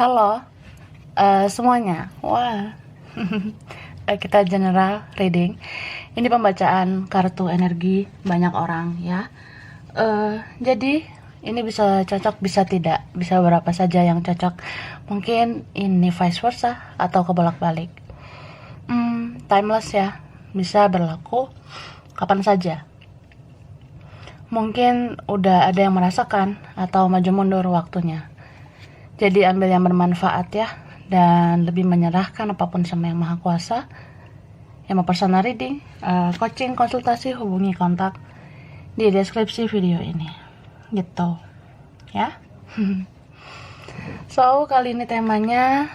Halo, semuanya. Wah, kita general reading. Ini pembacaan kartu energi banyak orang ya. Jadi ini bisa cocok, bisa tidak, bisa berapa saja yang cocok. Mungkin ini vice versa atau kebolak-balik. Timeless ya, bisa berlaku kapan saja. Mungkin udah ada yang merasakan atau maju mundur waktunya. Jadi ambil yang bermanfaat ya, dan lebih menyerahkan apapun sama Yang Maha Kuasa. Yang mau personal reading, coaching, konsultasi, hubungi kontak di deskripsi video ini. Gitu ya. So, kali ini temanya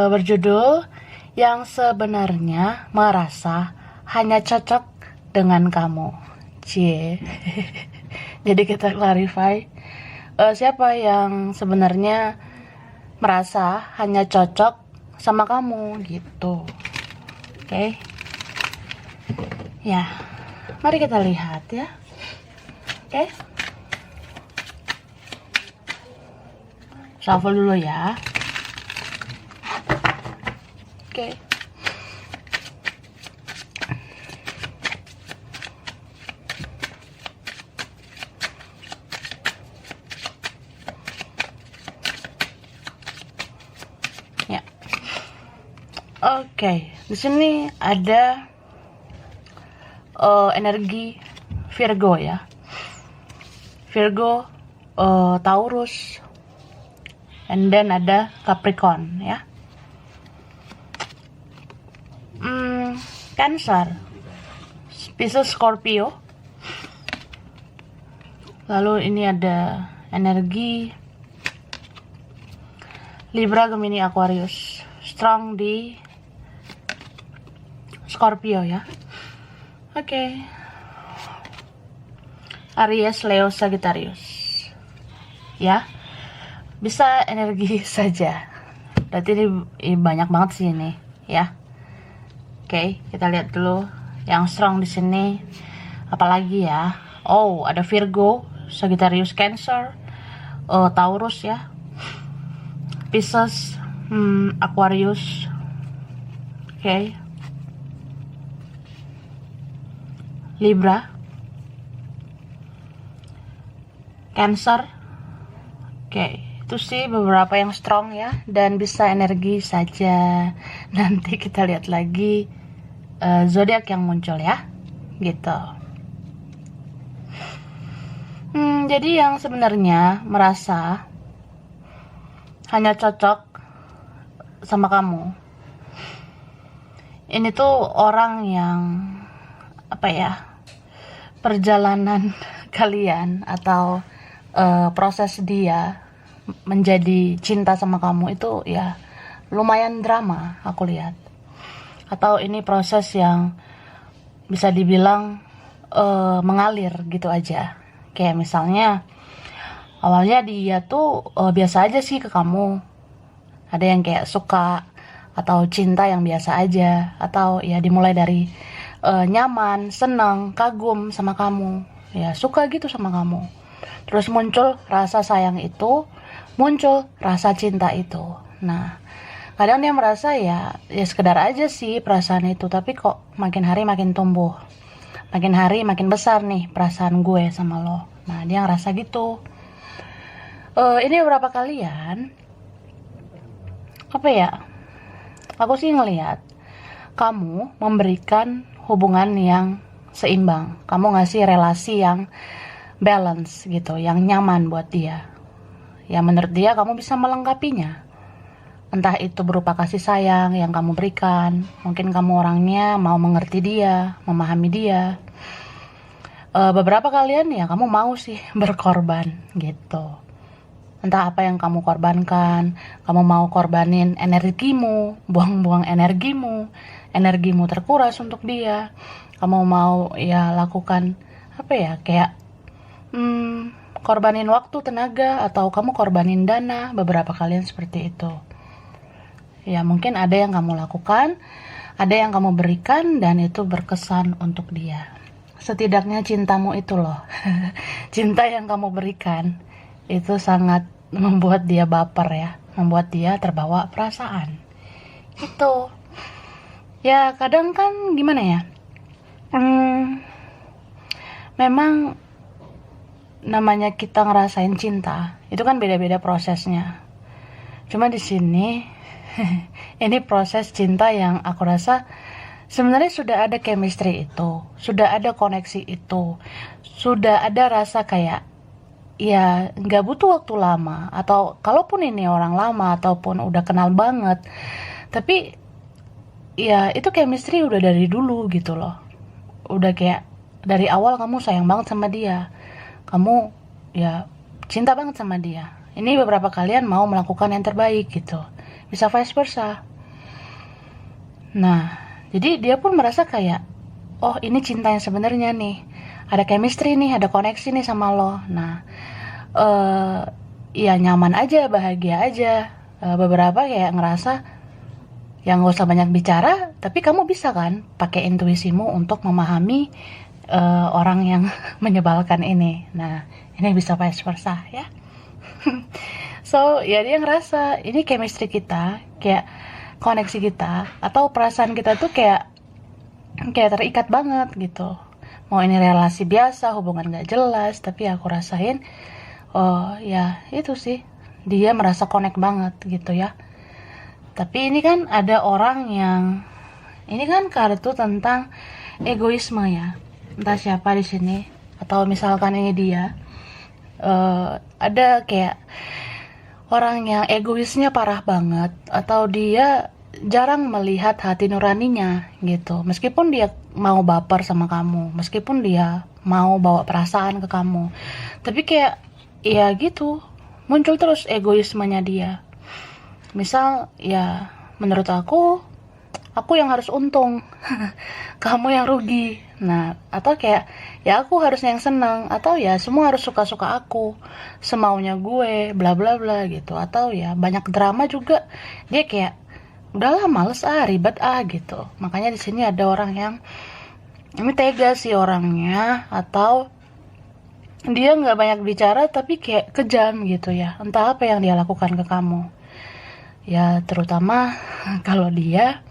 berjudul yang sebenarnya merasa hanya cocok dengan kamu. Cie. Jadi kita clarify siapa yang sebenarnya merasa hanya cocok sama kamu gitu. Oke. Ya, mari kita lihat ya. Oke. Shuffle dulu ya. Oke. Ya. Oke, di sini ada energi Virgo ya. Virgo, Taurus, and then ada Capricorn ya. Cancer, Pisces, Scorpio. Lalu ini ada energi Libra, Gemini, Aquarius. Strong di Scorpio ya. Oke. Aries, Leo, Sagittarius. Ya. Bisa energi saja. Berarti ini banyak banget sih ini, ya. Oke, kita lihat dulu yang strong di sini. Apalagi ya? Oh, ada Virgo, Sagittarius, Cancer, Taurus ya. Pisces, Aquarius. Oke. Libra, Cancer. Oke, itu sih beberapa yang strong ya, dan bisa energi saja. Nanti kita lihat lagi zodiak yang muncul ya, gitu. Jadi yang sebenarnya merasa hanya cocok sama kamu, ini tuh orang yang apa ya, perjalanan kalian atau proses dia menjadi cinta sama kamu itu ya lumayan drama aku lihat. Atau ini proses yang bisa dibilang mengalir gitu aja. Kayak misalnya awalnya dia tuh biasa aja sih ke kamu. Ada yang kayak suka atau cinta yang biasa aja, atau ya dimulai dari nyaman, senang, kagum sama kamu, ya suka gitu sama kamu. Terus muncul rasa sayang itu, muncul rasa cinta itu. Nah, kadang dia merasa ya sekedar aja sih perasaan itu, tapi kok makin hari makin tumbuh, makin hari makin besar nih perasaan gue sama lo. Nah, dia ngerasa gitu. Ini beberapa kalian apa ya, aku sih ngelihat kamu memberikan hubungan yang seimbang, kamu ngasih relasi yang balance gitu, yang nyaman buat dia. Ya menurut dia kamu bisa melengkapinya. Entah itu berupa kasih sayang yang kamu berikan, mungkin kamu orangnya mau mengerti dia, memahami dia. Beberapa kalian ya kamu mau sih berkorban gitu. Entah apa yang kamu korbankan, kamu mau korbanin energimu, buang-buang energimu terkuras untuk dia. Kamu mau ya lakukan apa ya, kayak korbanin waktu, tenaga, atau kamu korbanin dana. Beberapa kalian seperti itu. Ya mungkin ada yang kamu lakukan, ada yang kamu berikan, dan itu berkesan untuk dia. Setidaknya cintamu itu loh, cinta yang kamu berikan itu sangat membuat dia baper ya. membuat dia terbawa perasaan. Gitu. Ya kadang kan gimana ya, memang namanya kita ngerasain cinta itu kan beda-beda prosesnya. Cuma di sini ini proses cinta yang aku rasa sebenarnya sudah ada chemistry itu, sudah ada koneksi itu, sudah ada rasa kayak ya nggak butuh waktu lama, atau kalaupun ini orang lama ataupun udah kenal banget, tapi ya itu chemistry udah dari dulu gitu loh. Udah kayak dari awal kamu sayang banget sama dia, kamu ya cinta banget sama dia. Ini beberapa kalian mau melakukan yang terbaik gitu, bisa vice versa. Nah jadi dia pun merasa kayak, oh ini cinta yang sebenarnya nih, ada chemistry nih, ada koneksi nih sama lo. Nah ya nyaman aja, bahagia aja. Beberapa kayak ngerasa yang gak usah banyak bicara, tapi kamu bisa kan pakai intuisimu untuk memahami orang yang menyebalkan ini. Nah ini bisa vice versa ya. So ya dia ngerasa ini chemistry kita, kayak koneksi kita atau perasaan kita tuh kayak terikat banget gitu. Mau ini relasi biasa, hubungan gak jelas, tapi aku rasain oh ya itu sih, dia merasa connect banget gitu ya. Tapi ini kan ada orang yang, ini kan kartu tentang egoisme ya, entah siapa di sini, atau misalkan ini dia, ada kayak orang yang egoisnya parah banget, atau dia jarang melihat hati nuraninya gitu. Meskipun dia mau baper sama kamu, meskipun dia mau bawa perasaan ke kamu, tapi kayak ya gitu, muncul terus egoismenya dia. Misal ya menurut aku yang harus untung, kamu yang rugi. Nah atau kayak ya aku harusnya yang senang, atau ya semua harus suka-suka aku, semaunya gue, bla bla bla gitu. Atau ya banyak drama juga, dia kayak udahlah males ribet gitu. Makanya di sini ada orang yang ini tega sih orangnya, atau dia nggak banyak bicara tapi kayak kejam gitu ya. Entah apa yang dia lakukan ke kamu. Ya terutama kalau dia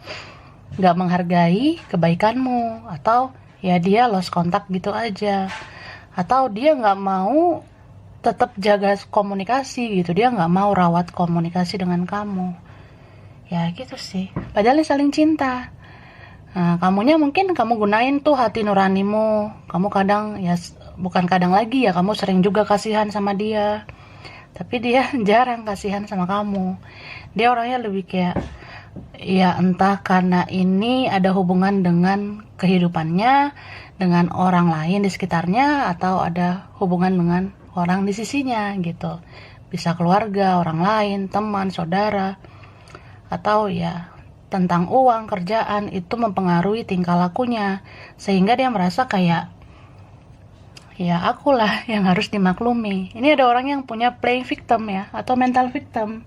nggak menghargai kebaikanmu, atau ya dia lost kontak gitu aja, atau dia nggak mau tetap jaga komunikasi gitu, dia nggak mau rawat komunikasi dengan kamu. Ya gitu sih, padahal saling cinta. Nah, kamunya mungkin kamu gunain tuh hati nuranimu, kamu kadang ya bukan kadang lagi ya, kamu sering juga kasihan sama dia, tapi dia jarang kasihan sama kamu. Dia orangnya lebih kayak ya entah karena ini ada hubungan dengan kehidupannya, dengan orang lain di sekitarnya, atau ada hubungan dengan orang di sisinya gitu. Bisa keluarga, orang lain, teman, saudara, atau ya tentang uang, kerjaan, itu mempengaruhi tingkah lakunya, sehingga dia merasa kayak ya akulah yang harus dimaklumi. Ini ada orang yang punya playing victim ya, atau mental victim.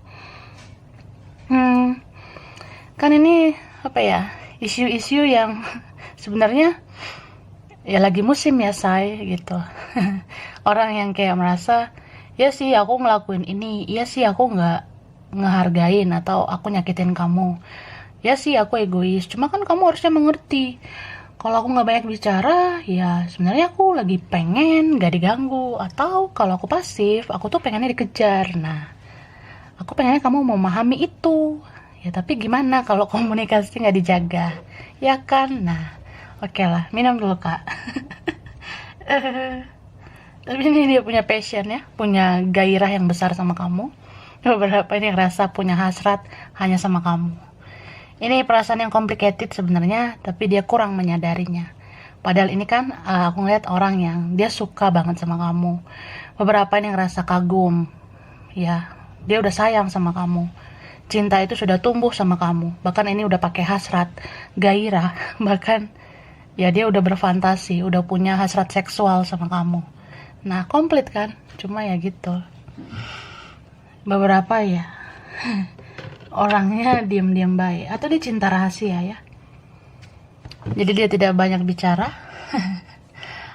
Kan ini apa ya, isu-isu yang sebenarnya ya lagi musim ya say gitu. Orang yang kayak merasa ya sih aku ngelakuin ini, ya sih aku nggak ngehargain atau aku nyakitin kamu, ya sih aku egois, cuma kan kamu harusnya mengerti kalau aku nggak banyak bicara ya sebenarnya aku lagi pengen nggak diganggu, atau kalau aku pasif aku tuh pengennya dikejar. Nah aku pengennya kamu memahami itu ya, tapi gimana kalau komunikasi nggak dijaga ya kan. Nah oke lah, minum dulu kak. Tapi ini dia punya passion ya, punya gairah yang besar sama kamu. Beberapa ini ngerasa punya hasrat hanya sama kamu. Ini perasaan yang complicated sebenarnya, tapi dia kurang menyadarinya. Padahal ini kan aku ngeliat orang yang dia suka banget sama kamu. Beberapa ini ngerasa kagum, ya dia udah sayang sama kamu. Cinta itu sudah tumbuh sama kamu. Bahkan ini udah pakai hasrat, gairah, bahkan ya dia udah berfantasi, udah punya hasrat seksual sama kamu. Nah komplit kan, cuma ya gitu. Beberapa ya orangnya diam-diam baik, atau dia cinta rahasia ya, jadi dia tidak banyak bicara.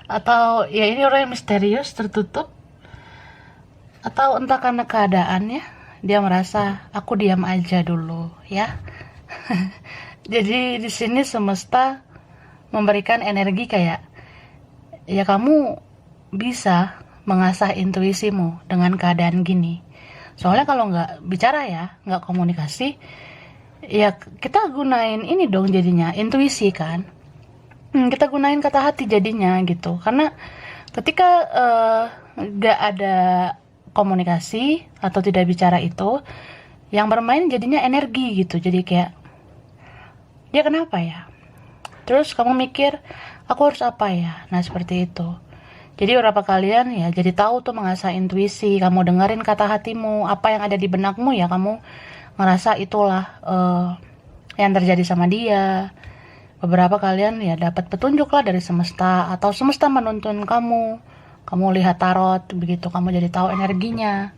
Atau ya ini orang yang misterius, tertutup, atau entah karena keadaan ya, dia merasa aku diam aja dulu ya. Jadi di sini semesta memberikan energi kayak, ya kamu bisa mengasah intuisimu dengan keadaan gini. Soalnya kalau nggak bicara ya, nggak komunikasi, ya kita gunain ini dong jadinya, intuisi kan. Kita gunain kata hati jadinya gitu. Karena ketika nggak ada komunikasi atau tidak bicara itu, yang bermain jadinya energi gitu. Jadi kayak, dia kenapa ya? Terus kamu mikir, aku harus apa ya? Nah seperti itu. Jadi beberapa kalian ya jadi tahu tuh mengasah intuisi, kamu dengerin kata hatimu, apa yang ada di benakmu ya kamu ngerasa itulah yang terjadi sama dia. Beberapa kalian ya dapat petunjuk lah dari semesta, atau semesta menuntun kamu. Kamu lihat tarot begitu, kamu jadi tahu energinya.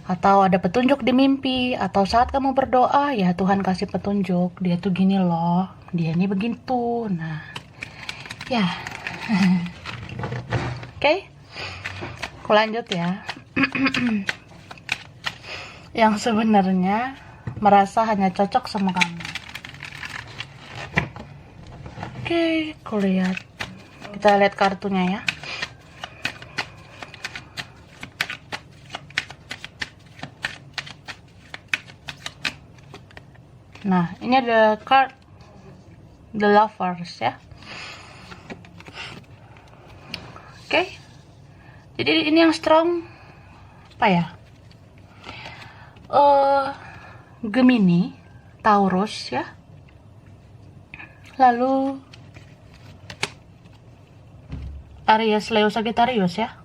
Atau ada petunjuk di mimpi, atau saat kamu berdoa ya Tuhan kasih petunjuk, dia tuh gini loh, dia ini begitu. Nah ya oke, aku lanjut ya. Yang sebenarnya merasa hanya cocok sama kamu. Oke, aku lihat. Kita lihat kartunya ya. Nah, ini ada card The Lovers ya. Oke. Jadi ini yang strong apa ya? Gemini, Taurus ya. Lalu Aries, Leo, Sagittarius ya.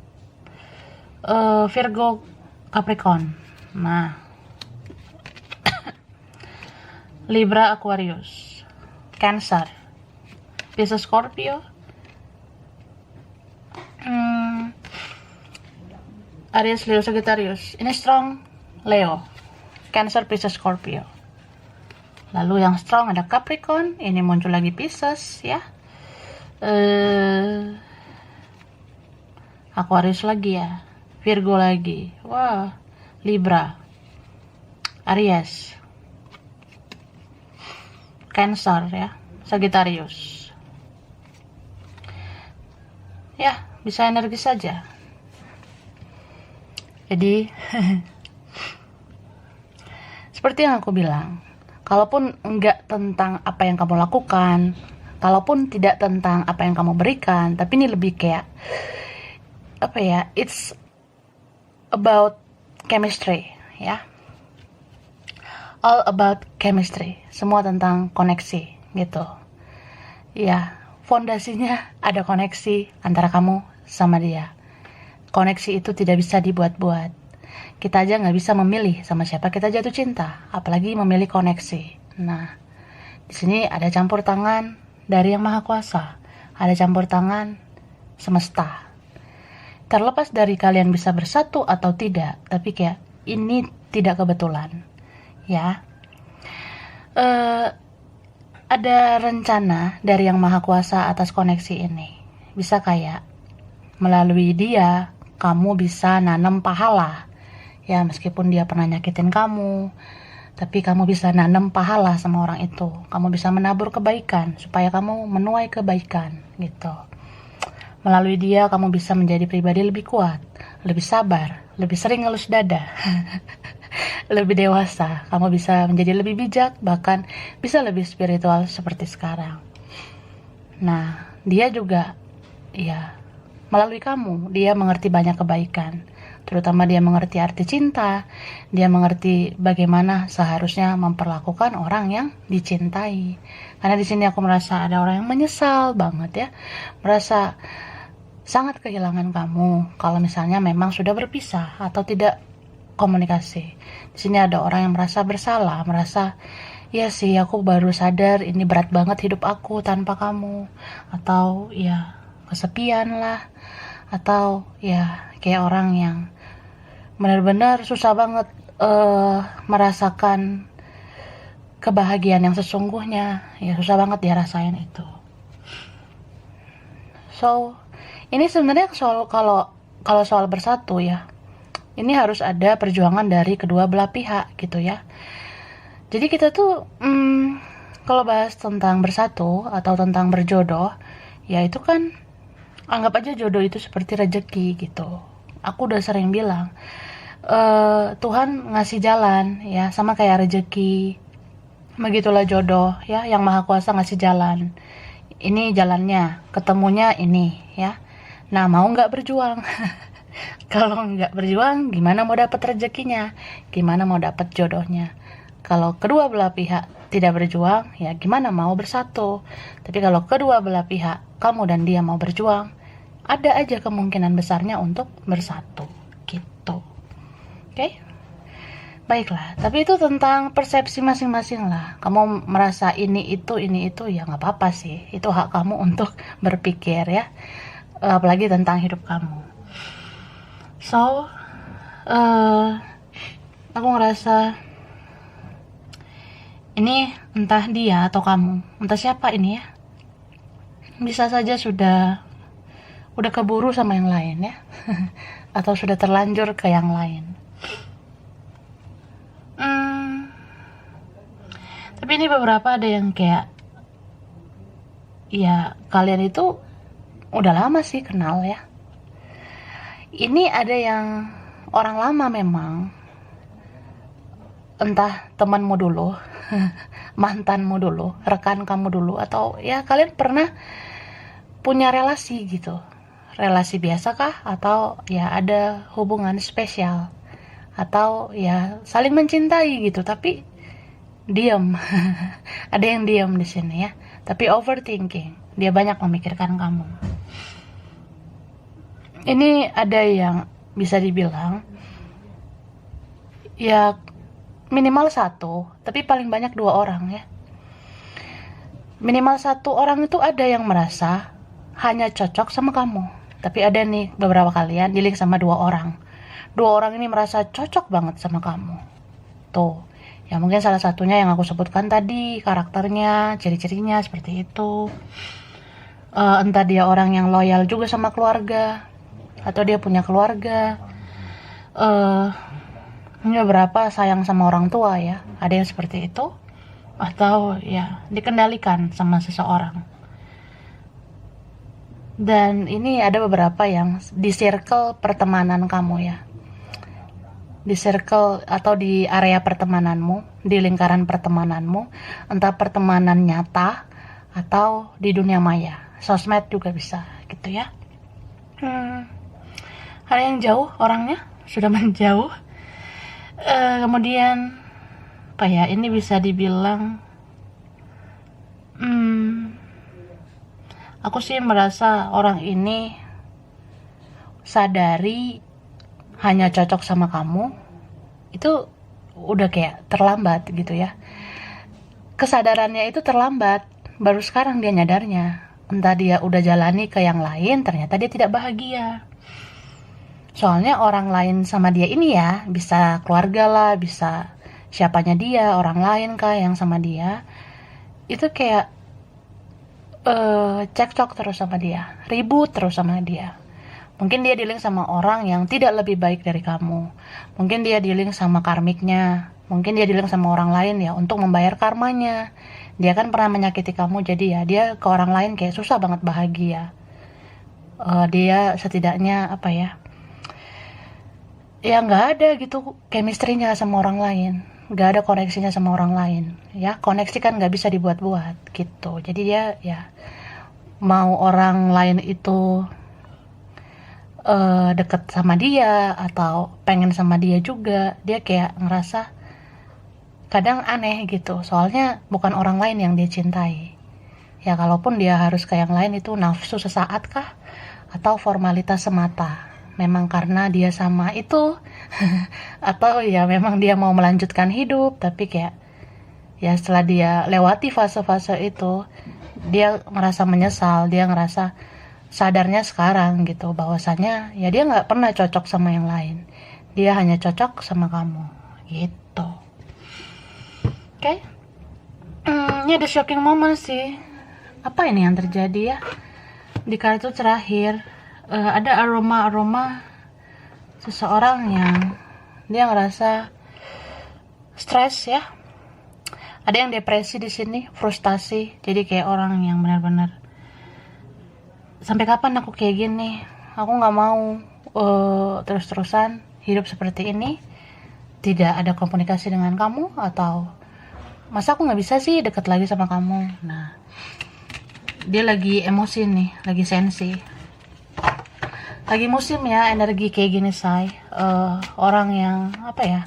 Virgo, Capricorn. Nah, Libra, Aquarius, Cancer, Pisces, Scorpio, Aries, Leo, Sagittarius. Ini strong Leo, Cancer, Pisces, Scorpio. Lalu yang strong ada Capricorn, ini muncul lagi Pisces ya. Aquarius lagi ya, Virgo lagi, wah, Libra, Aries, Cancer ya, Sagittarius. Ya, bisa energi saja. Jadi seperti yang aku bilang, kalaupun enggak tentang apa yang kamu lakukan, kalaupun tidak tentang apa yang kamu berikan, tapi ini lebih kayak apa ya, it's about chemistry ya, all about chemistry, semua tentang koneksi gitu ya. Fondasinya ada koneksi antara kamu sama dia. Koneksi itu tidak bisa dibuat-buat. Kita aja nggak bisa memilih sama siapa kita jatuh cinta, apalagi memilih koneksi. Nah, di sini ada campur tangan dari Yang Maha Kuasa, ada campur tangan semesta. Terlepas dari kalian bisa bersatu atau tidak, tapi kayak ini tidak kebetulan, ya. Ada rencana dari Yang Maha Kuasa atas koneksi ini. Bisa kayak melalui dia, kamu bisa nanam pahala. Ya, meskipun dia pernah nyakitin kamu, tapi kamu bisa nanam pahala sama orang itu. Kamu bisa menabur kebaikan, supaya kamu menuai kebaikan, gitu. Melalui dia, kamu bisa menjadi pribadi lebih kuat, lebih sabar, lebih sering ngelus dada, lebih dewasa. Kamu bisa menjadi lebih bijak, bahkan bisa lebih spiritual seperti sekarang. Nah, dia juga, ya, melalui kamu, dia mengerti banyak kebaikan. Terutama dia mengerti arti cinta, dia mengerti bagaimana seharusnya memperlakukan orang yang dicintai. Karena di sini aku merasa ada orang yang menyesal banget ya, merasa sangat kehilangan kamu kalau misalnya memang sudah berpisah atau tidak komunikasi. Di sini ada orang yang merasa bersalah, merasa ya sih aku baru sadar ini berat banget hidup aku tanpa kamu, atau ya kesepian lah, atau ya kayak orang yang benar-benar susah banget merasakan kebahagiaan yang sesungguhnya, ya susah banget dia rasain itu. So ini sebenarnya soal kalau soal bersatu ya, ini harus ada perjuangan dari kedua belah pihak gitu ya. Jadi kita tuh kalau bahas tentang bersatu atau tentang berjodoh, ya itu kan anggap aja jodoh itu seperti rezeki gitu. Aku udah sering bilang, Tuhan ngasih jalan ya, sama kayak rezeki. Begitulah jodoh ya, yang Maha Kuasa ngasih jalan. Ini jalannya, ketemunya ini ya. Nah, mau nggak berjuang? Kalau nggak berjuang, gimana mau dapat rezekinya? Gimana mau dapat jodohnya? Kalau kedua belah pihak tidak berjuang, ya gimana mau bersatu? Tapi kalau kedua belah pihak, kamu dan dia mau berjuang, ada aja kemungkinan besarnya untuk bersatu. Gitu. Oke? Baiklah, tapi itu tentang persepsi masing-masing lah. Kamu merasa ini itu, ya nggak apa-apa sih. Itu hak kamu untuk berpikir ya. Apalagi tentang hidup kamu. So, aku ngerasa ini entah dia atau kamu, entah siapa ini ya, bisa saja udah keburu sama yang lain ya, atau sudah terlanjur ke yang lain. Tapi ini beberapa ada yang kayak, ya kalian itu udah lama sih kenal ya. Ini ada yang orang lama memang, entah temanmu dulu, mantanmu dulu, rekan kamu dulu, atau ya kalian pernah punya relasi gitu. Relasi biasa kah? Atau ya ada hubungan spesial? Atau ya saling mencintai gitu, tapi diam. Ada yang diam di sini ya. Tapi overthinking. Dia banyak memikirkan kamu. Ini ada yang bisa dibilang ya minimal satu, tapi paling banyak 2 orang ya. Minimal 1 orang itu ada yang merasa hanya cocok sama kamu. Tapi ada nih beberapa kalian dealing sama 2 orang. 2 orang ini merasa cocok banget sama kamu. Tuh, ya mungkin salah satunya yang aku sebutkan tadi, karakternya, ciri-cirinya seperti itu. Entah dia orang yang loyal juga sama keluarga, atau dia punya keluarga. Ini beberapa sayang sama orang tua ya, ada yang seperti itu, atau ya dikendalikan sama seseorang. Dan ini ada beberapa yang di circle pertemanan kamu ya, di circle atau di area pertemananmu, di lingkaran pertemananmu, entah pertemanan nyata atau di dunia maya, sosmed juga bisa gitu ya. Ada yang jauh orangnya, sudah menjauh. Kemudian apa ya, ini bisa dibilang aku sih merasa orang ini sadari hanya cocok sama kamu itu udah kayak terlambat gitu ya. Kesadarannya itu terlambat, baru sekarang dia nyadarnya. Entah dia udah jalani ke yang lain, ternyata dia tidak bahagia. Soalnya orang lain sama dia ini ya, bisa keluarga lah, bisa siapanya dia, orang lain kah yang sama dia, itu kayak cekcok terus sama dia, ribut terus sama dia. Mungkin dia dealing sama orang yang tidak lebih baik dari kamu. Mungkin dia dealing sama karmiknya. Mungkin dia dealing sama orang lain ya, untuk membayar karmanya. Dia kan pernah menyakiti kamu, jadi ya dia ke orang lain kayak susah banget bahagia. Dia setidaknya apa ya, ya nggak ada gitu chemistry-nya sama orang lain, nggak ada koneksinya sama orang lain ya. Koneksi kan nggak bisa dibuat-buat gitu. Jadi dia ya mau orang lain itu deket sama dia atau pengen sama dia juga, dia kayak ngerasa kadang aneh gitu. Soalnya bukan orang lain yang dia cintai ya, kalaupun dia harus ke yang lain itu nafsu sesaat kah atau formalitas semata, memang karena dia sama itu atau ya memang dia mau melanjutkan hidup. Tapi kayak ya setelah dia lewati fase-fase itu, dia merasa menyesal, dia ngerasa sadarnya sekarang gitu bahwasanya ya dia nggak pernah cocok sama yang lain, dia hanya cocok sama kamu gitu. Oke. Ini ada shocking moment sih. Apa ini yang terjadi ya di kartu terakhir? Ada aroma seseorang yang dia ngerasa stres ya. Ada yang depresi di sini, frustasi. Jadi kayak orang yang benar-benar, sampai kapan aku kayak gini? Aku nggak mau terus-terusan hidup seperti ini. Tidak ada komunikasi dengan kamu, atau masa aku nggak bisa sih deket lagi sama kamu. Nah, dia lagi emosi nih, lagi sensi, lagi musim ya energi kayak gini say. Orang yang apa ya,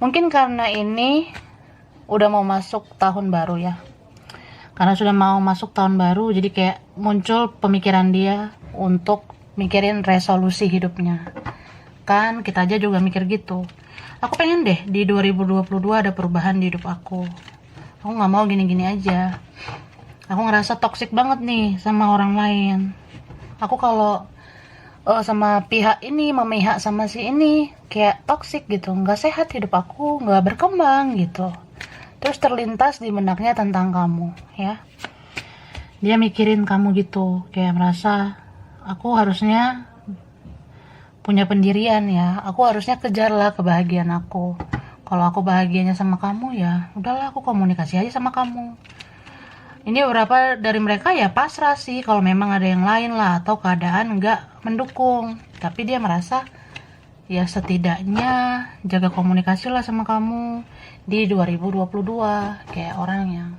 mungkin karena ini udah mau masuk tahun baru ya, karena sudah mau masuk tahun baru, jadi kayak muncul pemikiran dia untuk mikirin resolusi hidupnya. Kan kita aja juga mikir gitu, aku pengen deh di 2022 ada perubahan di hidup aku nggak mau gini-gini aja. Aku ngerasa toksik banget nih sama orang lain. Aku kalau sama pihak ini memihak sama si ini kayak toksik gitu, nggak sehat hidup aku, nggak berkembang gitu. Terus terlintas di benaknya tentang kamu ya, dia mikirin kamu gitu, kayak merasa aku harusnya punya pendirian ya, aku harusnya kejarlah kebahagiaan aku. Kalau aku bahagianya sama kamu ya udahlah, aku komunikasi aja sama kamu. Ini beberapa dari mereka ya pasrah sih kalau memang ada yang lain lah, atau keadaan nggak mendukung. Tapi dia merasa ya setidaknya jaga komunikasi lah sama kamu di 2022. Kayak orang yang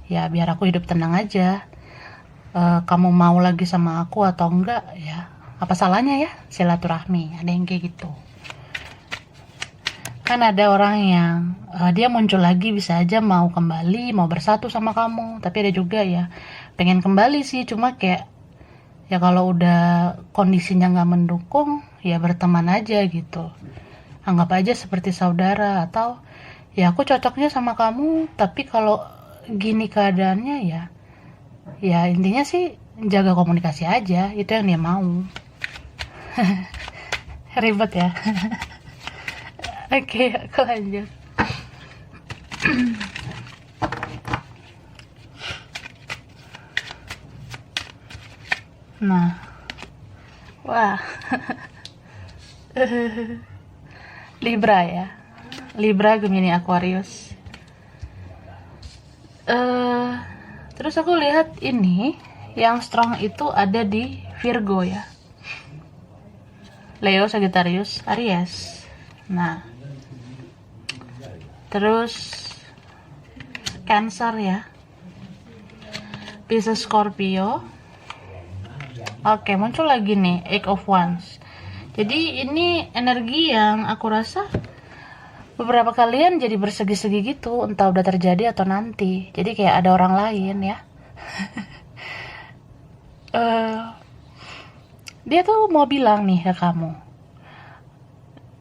ya biar aku hidup tenang aja. Kamu mau lagi sama aku atau enggak ya, apa salahnya ya silaturahmi, ada yang kayak gitu. Kan ada orang yang dia muncul lagi, bisa aja mau kembali, mau bersatu sama kamu. Tapi ada juga ya pengen kembali sih, cuma kayak ya kalau udah kondisinya nggak mendukung ya berteman aja gitu, anggap aja seperti saudara. Atau ya aku cocoknya sama kamu, tapi kalau gini keadaannya ya intinya sih jaga komunikasi aja, itu yang dia mau. Ribet ya. Oke, aku lanjut. Nah, wah, Libra ya, Libra, Gemini, Aquarius. Terus aku lihat ini yang strong itu ada di Virgo ya, Leo, Sagittarius, Aries. Nah, terus Cancer ya, Pisces, Scorpio. Oke, muncul lagi nih Eight of Wands. Jadi ini energi yang aku rasa beberapa kalian jadi bersegi-segi gitu, entah udah terjadi atau nanti. Jadi kayak ada orang lain ya. Dia tuh mau bilang nih ke kamu,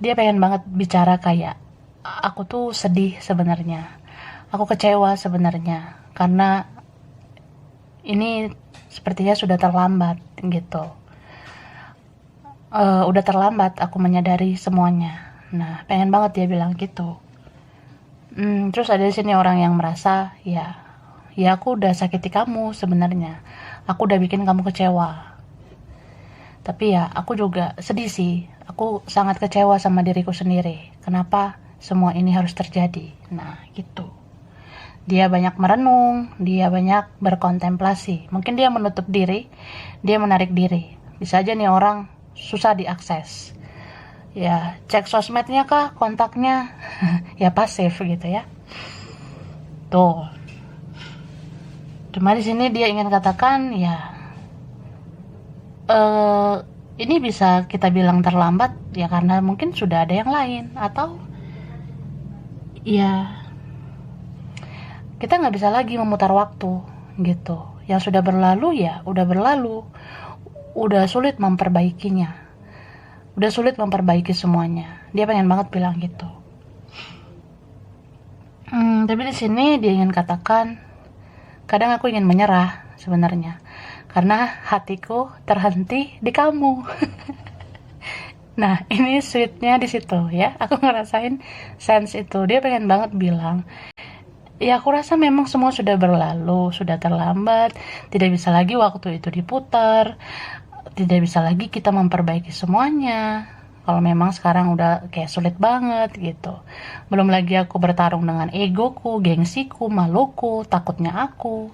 dia pengen banget bicara kayak, aku tuh sedih sebenarnya, aku kecewa sebenarnya, karena ini sepertinya sudah terlambat gitu. Udah terlambat aku menyadari semuanya. Nah, pengen banget dia bilang gitu. Terus ada di sini orang yang merasa ya aku udah sakiti kamu sebenarnya, aku udah bikin kamu kecewa. Tapi ya aku juga sedih sih, aku sangat kecewa sama diriku sendiri, kenapa semua ini harus terjadi. Nah gitu, dia banyak merenung, dia banyak berkontemplasi, mungkin dia menutup diri, dia menarik diri. Bisa aja nih orang susah diakses ya, cek sosmednya kah, kontaknya ya pasif gitu ya. Tuh, cuma di sini dia ingin katakan ya, ini bisa kita bilang terlambat ya karena mungkin sudah ada yang lain, atau ya kita nggak bisa lagi memutar waktu gitu. Yang sudah berlalu ya udah berlalu, udah sulit memperbaikinya, udah sulit memperbaiki semuanya. Dia pengen banget bilang gitu. Tapi di sini dia ingin katakan, kadang aku ingin menyerah sebenarnya, karena hatiku terhenti di kamu. Nah, ini sweetnya di situ ya. Aku ngerasain sense itu. Dia pengen banget bilang, ya aku rasa memang semua sudah berlalu, sudah terlambat, tidak bisa lagi waktu itu diputar, tidak bisa lagi kita memperbaiki semuanya kalau memang sekarang udah kayak sulit banget gitu. Belum lagi aku bertarung dengan egoku, gengsiku, maluku, takutnya aku.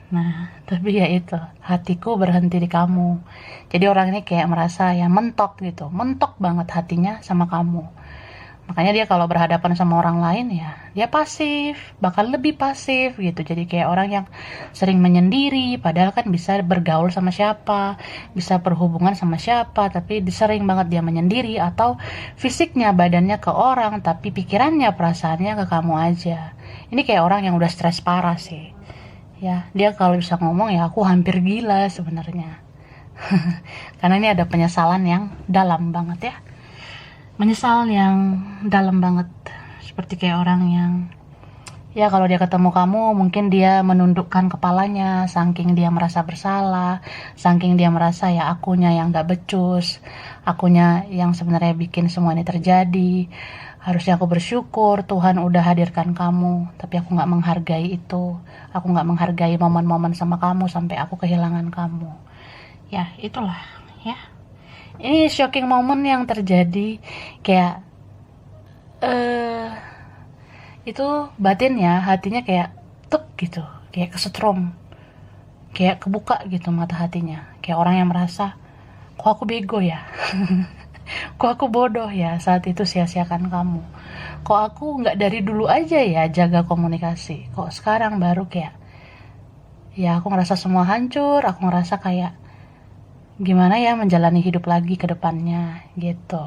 Nah, tapi ya itu, hatiku berhenti di kamu. Jadi orang ini kayak merasa ya mentok gitu, mentok banget hatinya sama kamu. Makanya dia kalau berhadapan sama orang lain ya, dia pasif, bahkan lebih pasif gitu. Jadi kayak orang yang sering menyendiri, padahal kan bisa bergaul sama siapa, bisa berhubungan sama siapa, tapi sering banget dia menyendiri atau fisiknya, badannya ke orang, tapi pikirannya, perasaannya ke kamu aja. Ini kayak orang yang udah stres parah sih. Ya, dia kalau bisa ngomong ya aku hampir gila sebenarnya. Karena ini ada penyesalan yang dalam banget ya. Menyesal yang dalam banget. Seperti kayak orang yang ya kalau dia ketemu kamu mungkin dia menundukkan kepalanya saking dia merasa bersalah, saking dia merasa ya akunya yang gak becus, akunya yang sebenarnya bikin semua ini terjadi. Harusnya aku bersyukur Tuhan udah hadirkan kamu, tapi aku gak menghargai itu. Aku gak menghargai momen-momen sama kamu sampai aku kehilangan kamu. Ya itulah ya. Ini shocking moment yang terjadi kayak itu batinnya, hatinya kayak tuk gitu, kayak kesetrum, kayak kebuka gitu mata hatinya, kayak orang yang merasa kok aku bego ya. Kok aku bodoh ya saat itu sia-siakan kamu. Kok aku nggak dari dulu aja ya jaga komunikasi. Kok sekarang baru kayak ya aku ngerasa semua hancur, aku ngerasa kayak gimana ya menjalani hidup lagi ke depannya gitu.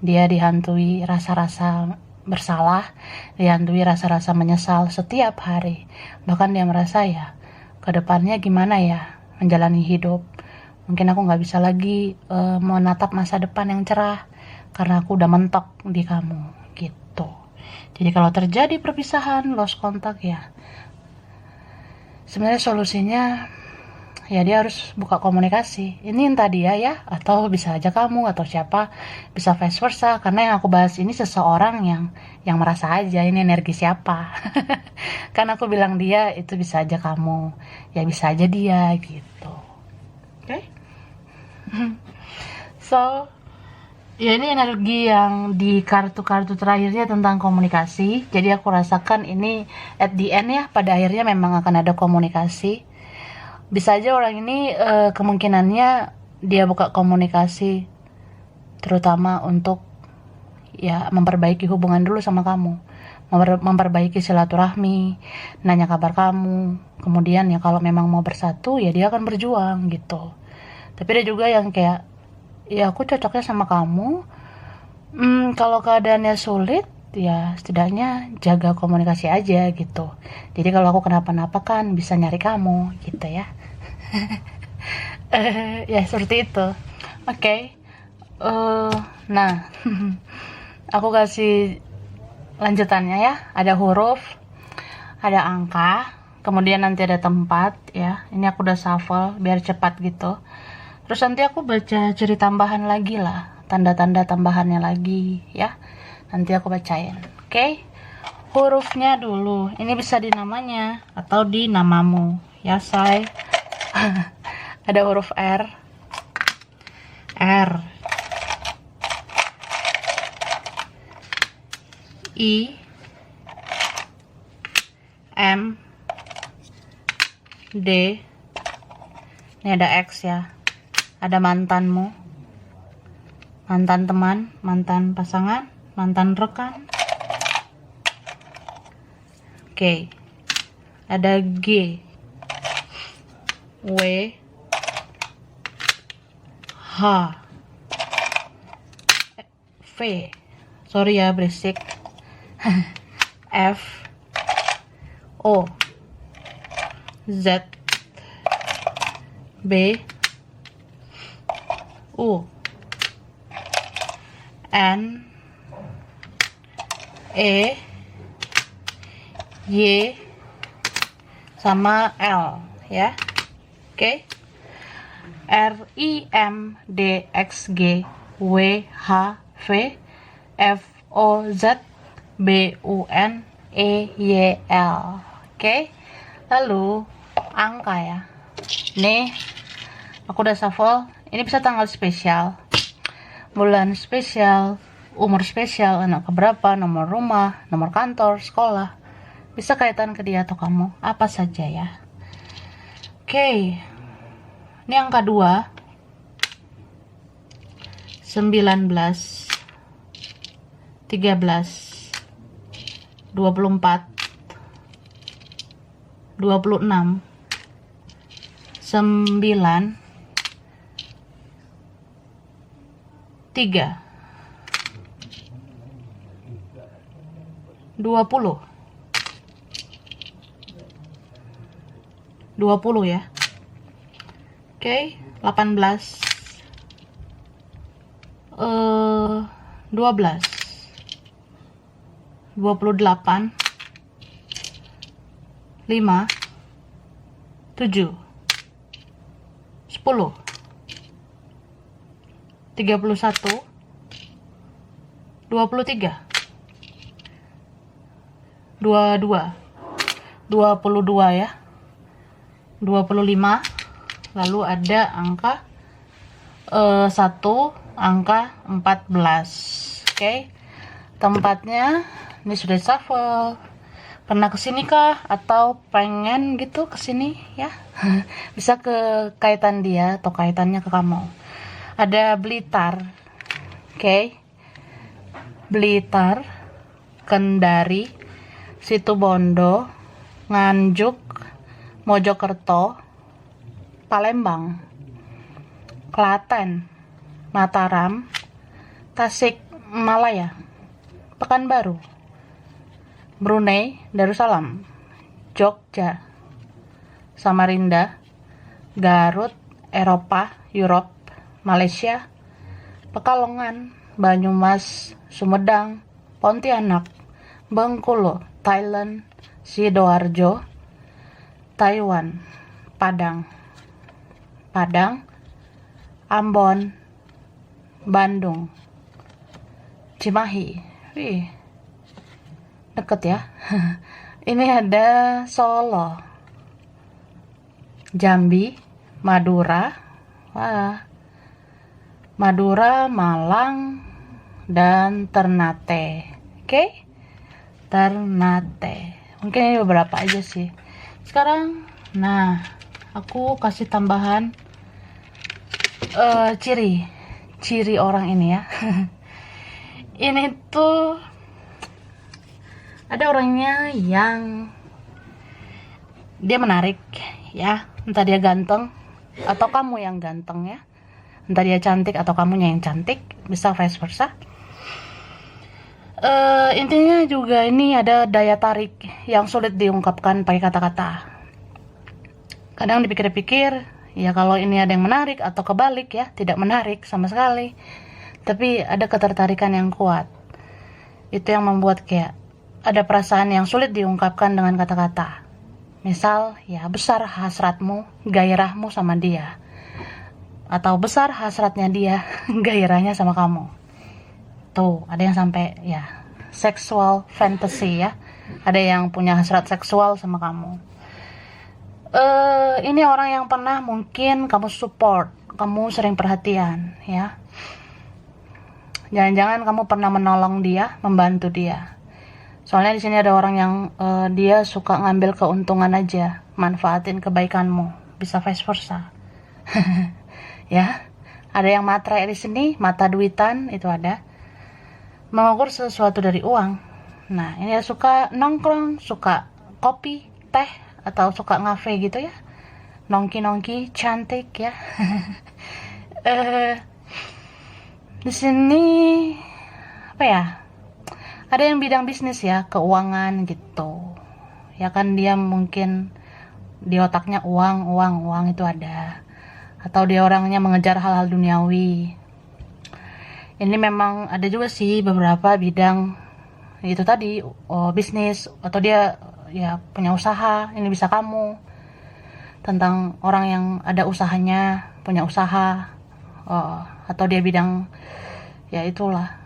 Dia dihantui rasa-rasa bersalah, dihantui rasa-rasa menyesal setiap hari. Bahkan dia merasa ya ke depannya gimana ya menjalani hidup. Mungkin aku gak bisa lagi menatap masa depan yang cerah karena aku udah mentok di kamu gitu. Jadi kalau terjadi perpisahan, lost contact ya sebenarnya solusinya ya dia harus buka komunikasi. Ini entah dia ya, atau bisa aja kamu atau siapa, bisa vice versa. Karena yang aku bahas ini seseorang yang merasa aja ini energi siapa. Kan aku bilang dia itu bisa aja kamu, ya bisa aja dia gitu. Oke? So, ya ini energi yang di kartu-kartu terakhirnya tentang komunikasi. Jadi aku rasakan ini at the end ya, pada akhirnya memang akan ada komunikasi. Bisa aja orang ini kemungkinannya dia buka komunikasi terutama untuk ya memperbaiki hubungan dulu sama kamu, memperbaiki silaturahmi, nanya kabar kamu, kemudian ya kalau memang mau bersatu ya dia akan berjuang gitu. Tapi ada juga yang kayak ya aku cocoknya sama kamu, kalau keadaannya sulit ya setidaknya jaga komunikasi aja gitu. Jadi kalau aku kenapa-napa kan bisa nyari kamu gitu ya. Ya seperti itu. Oke. Nah, aku kasih lanjutannya ya. Ada huruf, ada angka, kemudian nanti ada tempat ya. Ini aku udah shuffle biar cepat gitu. Terus nanti aku baca ciri tambahan lagi lah, tanda-tanda tambahannya lagi ya. Nanti aku bacain. Oke. Hurufnya dulu. Ini bisa di namanya atau di namamu ya, say. Ada huruf R, I, M, D. Ini ada X ya. Ada mantanmu, mantan teman, mantan pasangan, mantan rekan. Oke. Ada G, W, H, V. Sorry ya berisik. F, O, Z, B, U, N, E, Y, sama L ya. Oke. R, I, M, D, X, G, W, H, V, F, O, Z, B, U, N, E, Y, L. Oke. Lalu angka ya. Nih aku udah shuffle. Ini bisa tanggal spesial. bulan spesial, umur spesial, anak keberapa, nomor rumah, nomor kantor, sekolah. Bisa kaitan ke dia atau kamu, apa saja ya. Oke. Ini angka 2, 19, 13, 24, 26, 9, 3, 20. 20 ya. Oke, 18, 12, 28, 5, 7, 10, 31, 23, 22, 22 ya, 25, lalu ada angka 1, angka 14. Oke. Tempatnya ini sudah shuffle. Pernah kesini kah atau pengen gitu kesini ya? Bisa ke kaitan dia atau kaitannya ke kamu. Ada Blitar. Oke. Blitar, Kendari, Situbondo, Nganjuk, Mojokerto, Palembang, Klaten, Mataram, Tasik Malaya, Pekanbaru, Brunei Darussalam, Jogja, Samarinda, Garut, Eropa, Europe, Malaysia, Pekalongan, Banyumas, Sumedang, Pontianak, Bengkulu, Thailand, Sidoarjo, Taiwan, Padang, Ambon, Bandung, Cimahi. Wih, deket ya. Ini ada Solo, Jambi, Madura, Madura, Malang, dan Ternate. Oke? Ternate. Mungkin ini beberapa aja sih. Sekarang, nah, aku kasih tambahan ciri orang ini ya. Ini tuh ada orangnya yang dia menarik ya, entah dia ganteng atau kamu yang ganteng ya, entah dia cantik atau kamunya yang cantik, bisa vice versa. Intinya juga ini ada daya tarik yang sulit diungkapkan pakai kata-kata. Kadang dipikir-pikir, ya kalau ini ada yang menarik atau kebalik ya, tidak menarik sama sekali. Tapi ada ketertarikan yang kuat. Itu yang membuat kayak ada perasaan yang sulit diungkapkan dengan kata-kata. Misal, ya besar hasratmu, gairahmu sama dia. Atau besar hasratnya dia, gairahnya sama kamu. Tuh, ada yang sampai ya sexual fantasy ya. Ada yang punya hasrat seksual sama kamu. Ini orang yang pernah mungkin kamu support, kamu sering perhatian ya. Jangan-jangan kamu pernah menolong dia, membantu dia. Soalnya di sini ada orang yang dia suka ngambil keuntungan aja, manfaatin kebaikanmu, bisa vice versa. Ya, ada yang matre di sini, mata duitan itu ada. Mengukur sesuatu dari uang. Nah, ini suka nongkrong, suka kopi, teh, atau suka ngafe gitu ya. Nongki-nongki, cantik ya. Di sini apa ya? Ada yang bidang bisnis ya, keuangan gitu. Ya kan dia mungkin di otaknya uang itu ada. Atau dia orangnya mengejar hal-hal duniawi. Ini memang ada juga sih beberapa bidang itu tadi, bisnis atau dia ya punya usaha. Ini bisa kamu. Tentang orang yang ada usahanya, punya usaha. Atau dia bidang ya itulah,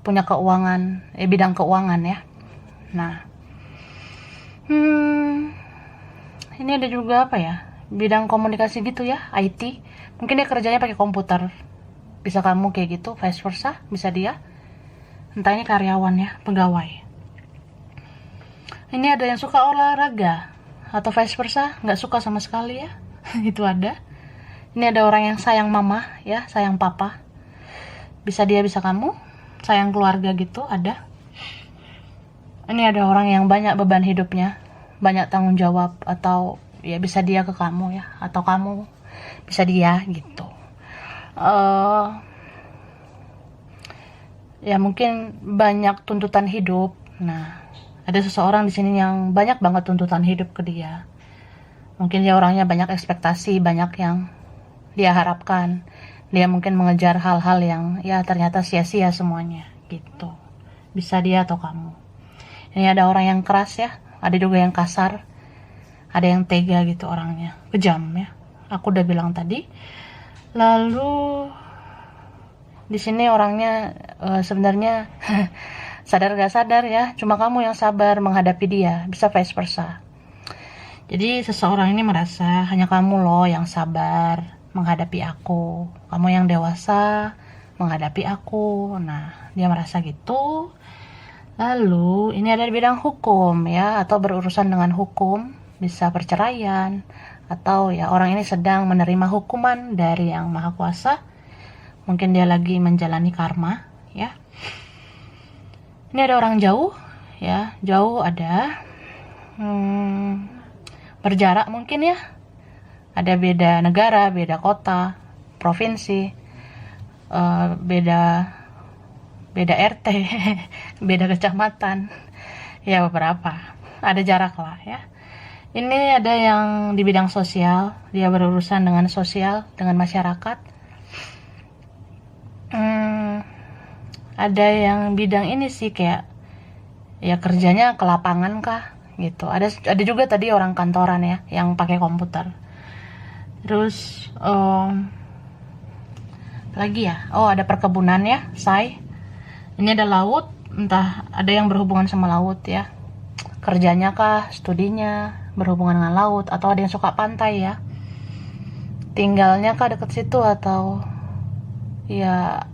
punya keuangan, bidang keuangan ya. Nah, ini ada juga apa ya, bidang komunikasi gitu ya, IT. Mungkin dia kerjanya pakai komputer, bisa kamu kayak gitu, vice versa, bisa dia. Entah ini karyawan ya, pegawai. Ini ada yang suka olahraga, atau vice versa, nggak suka sama sekali ya. Itu ada. Ini ada orang yang sayang mama ya, sayang papa. Bisa dia, bisa kamu. Sayang keluarga gitu, ada. Ini ada orang yang banyak beban hidupnya, banyak tanggung jawab, atau ya bisa dia ke kamu ya, atau kamu bisa dia gitu. Ya mungkin banyak tuntutan hidup. Nah, ada seseorang di sini yang banyak banget tuntutan hidup ke dia. Mungkin dia orangnya banyak ekspektasi, banyak yang dia harapkan. Dia mungkin mengejar hal-hal yang ya ternyata sia-sia semuanya gitu. Bisa dia atau kamu. Ini ada orang yang keras ya, ada juga yang kasar, ada yang tega gitu orangnya, kejam ya. Aku udah bilang tadi. Lalu di sini orangnya sebenarnya sadar gak sadar ya, cuma kamu yang sabar menghadapi dia, bisa vice versa. Jadi seseorang ini merasa hanya kamu loh yang sabar menghadapi aku, kamu yang dewasa menghadapi aku. Nah, dia merasa gitu. Lalu ini ada di bidang hukum ya, atau berurusan dengan hukum, bisa perceraian, atau ya orang ini sedang menerima hukuman dari Yang Maha Kuasa. Mungkin dia lagi menjalani karma ya. Ini ada orang jauh ya, jauh ada berjarak mungkin ya. Ada beda negara, beda kota, provinsi, beda RT, beda kecamatan, ya beberapa, ada jarak lah ya. Ini ada yang di bidang sosial, dia berurusan dengan sosial, dengan masyarakat. Ada yang bidang ini sih kayak, ya kerjanya ke lapangan kah, gitu. Ada juga tadi orang kantoran ya, yang pakai komputer. Terus, lagi ya, ada perkebunan ya, Ini ada laut, entah ada yang berhubungan sama laut ya. Kerjanya kah, studinya berhubungan dengan laut, atau ada yang suka pantai ya. Tinggalnya kah deket situ, atau ya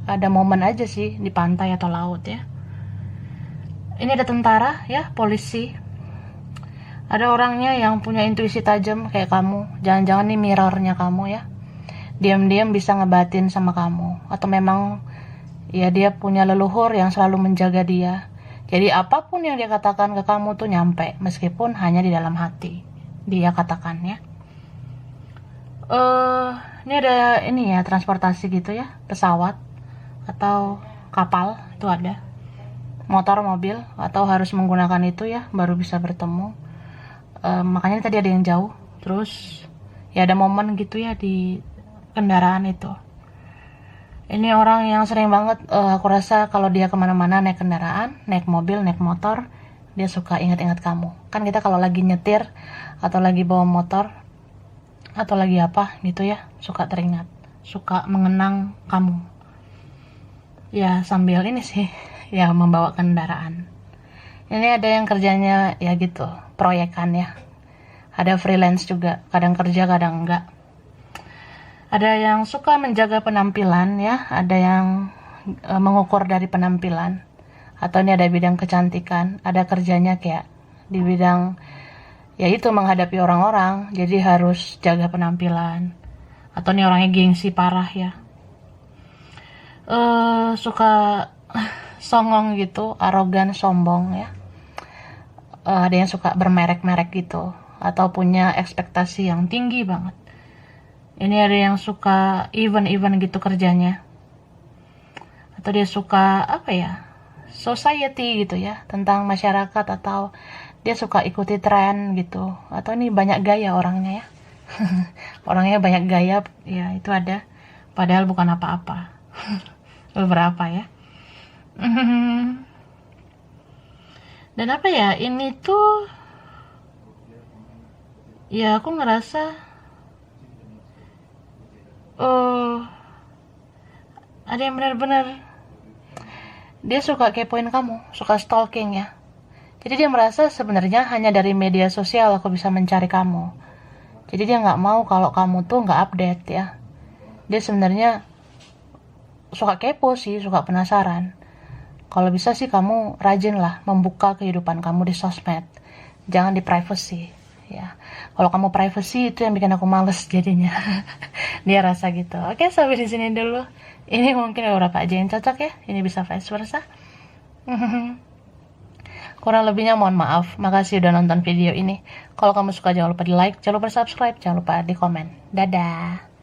ada momen aja sih di pantai atau laut ya. Ini ada tentara ya, polisi. Ada orangnya yang punya intuisi tajam kayak kamu. Jangan-jangan nih mirrornya kamu ya. Diam-diam bisa ngebatin sama kamu, atau memang ya dia punya leluhur yang selalu menjaga dia. Jadi apapun yang dia katakan ke kamu tuh nyampe, meskipun hanya di dalam hati dia katakan ya. Ini ada ini ya, transportasi gitu ya, pesawat atau kapal itu ada, motor, mobil, atau harus menggunakan itu ya baru bisa bertemu. Makanya tadi ada yang jauh. Terus ya ada momen gitu ya di kendaraan itu. Ini orang yang sering banget, aku rasa kalau dia kemana-mana naik kendaraan, naik mobil, naik motor, dia suka ingat-ingat kamu. Kan kita kalau lagi nyetir atau lagi bawa motor atau lagi apa gitu ya, suka teringat, suka mengenang kamu ya, sambil ini sih ya, membawa kendaraan. Ini ada yang kerjanya ya gitu, proyekan ya. Ada freelance juga, kadang kerja kadang enggak. Ada yang suka menjaga penampilan ya, ada yang mengukur dari penampilan. Atau ini ada bidang kecantikan, ada kerjanya kayak di bidang ya itu, menghadapi orang-orang, jadi harus jaga penampilan. Atau ini orangnya gengsi parah ya. Suka songong gitu, arogan, sombong ya. Ada yang suka bermerek-merek gitu, atau punya ekspektasi yang tinggi banget. Ini ada yang suka event-event gitu kerjanya, atau dia suka apa ya, society gitu ya, tentang masyarakat, atau dia suka ikuti tren gitu. Atau ini banyak gaya orangnya ya. Orangnya banyak gaya ya, itu ada, padahal bukan apa-apa. Beberapa ya. Dan apa ya, ini tuh ya aku ngerasa ada yang benar-benar dia suka kepoin kamu, suka stalking ya. Jadi dia merasa sebenarnya hanya dari media sosial aku bisa mencari kamu. Jadi dia nggak mau kalau kamu tuh nggak update ya. Dia sebenarnya suka kepo sih, suka penasaran. Kalau bisa sih kamu rajin lah membuka kehidupan kamu di sosmed. Jangan di privacy. Ya, kalau kamu privacy itu yang bikin aku males jadinya. Dia rasa gitu. Oke, sampai di sini dulu. Ini mungkin beberapa aja yang cocok ya. Ini bisa vice versa. Kurang lebihnya mohon maaf. Makasih udah nonton video ini. Kalau kamu suka jangan lupa di like, jangan lupa subscribe, jangan lupa di komen. Dadah.